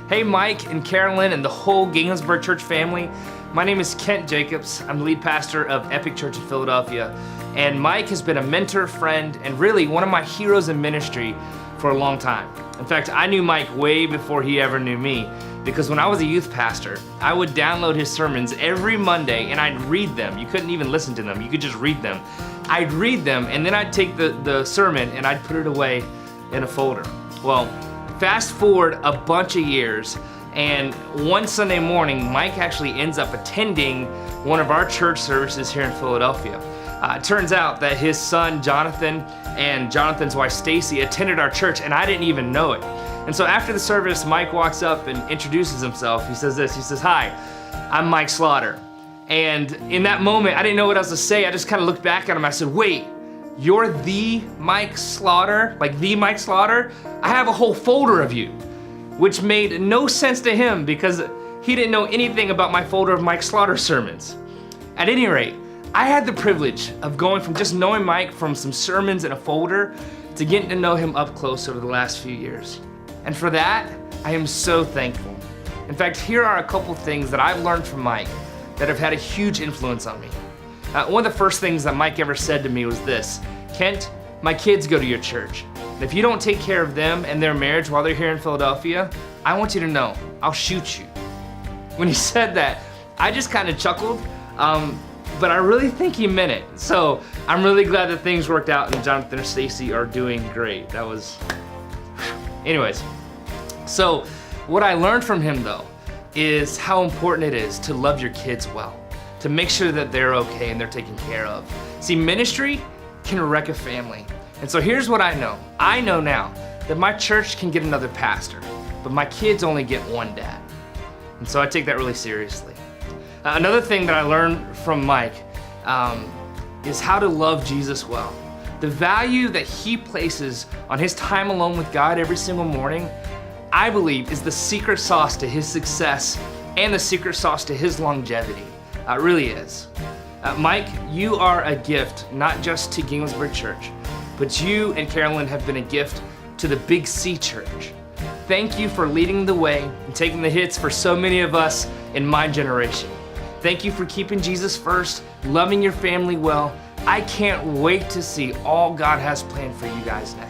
Hey Mike and Carolyn and the whole Ginghamsburg Church family. My name is Kent Jacobs. I'm the lead pastor of Epic Church in Philadelphia. And Mike has been a mentor, friend, and really one of my heroes in ministry for a long time. In fact, I knew Mike way before he ever knew me, because when I was a youth pastor, I would download his sermons every Monday and I'd read them. You couldn't even listen to them, you could just read them. I'd read them and then I'd take the sermon and I'd put it away in a folder. Well, fast forward a bunch of years, and one Sunday morning, Mike actually ends up attending one of our church services here in Philadelphia. It turns out that his son, Jonathan, and Jonathan's wife, Stacy, attended our church, and I didn't even know it. And so after the service, Mike walks up and introduces himself. He says this, he says, "Hi, I'm Mike Slaughter." And in that moment, I didn't know what else to say. I just kind of looked back at him. I said, "Wait, you're the Mike Slaughter? Like the Mike Slaughter? I have a whole folder of you," which made no sense to him because he didn't know anything about my folder of Mike Slaughter sermons. At any rate, I had the privilege of going from just knowing Mike from some sermons in a folder to getting to know him up close over the last few years. And for that, I am so thankful. In fact, here are a couple things that I've learned from Mike that have had a huge influence on me. One of the first things that Mike ever said to me was this: "Kent, my kids go to your church. And if you don't take care of them and their marriage while they're here in Philadelphia, I want you to know, I'll shoot you." When he said that, I just kind of chuckled, but I really think he meant it. So I'm really glad that things worked out and Jonathan and Stacy are doing great. That was, anyways. So what I learned from him though, is how important it is to love your kids well, to make sure that they're okay and they're taken care of. See, ministry can wreck a family. And so here's what I know. I know now that my church can get another pastor, but my kids only get one dad. And so I take that really seriously. Another thing that I learned from Mike is how to love Jesus well. The value that he places on his time alone with God every single morning, I believe, is the secret sauce to his success and the secret sauce to his longevity. It really is. Mike, you are a gift, not just to Ginghamsburg Church, but you and Carolyn have been a gift to the Big C Church. Thank you for leading the way and taking the hits for so many of us in my generation. Thank you for keeping Jesus first, loving your family well. I can't wait to see all God has planned for you guys next.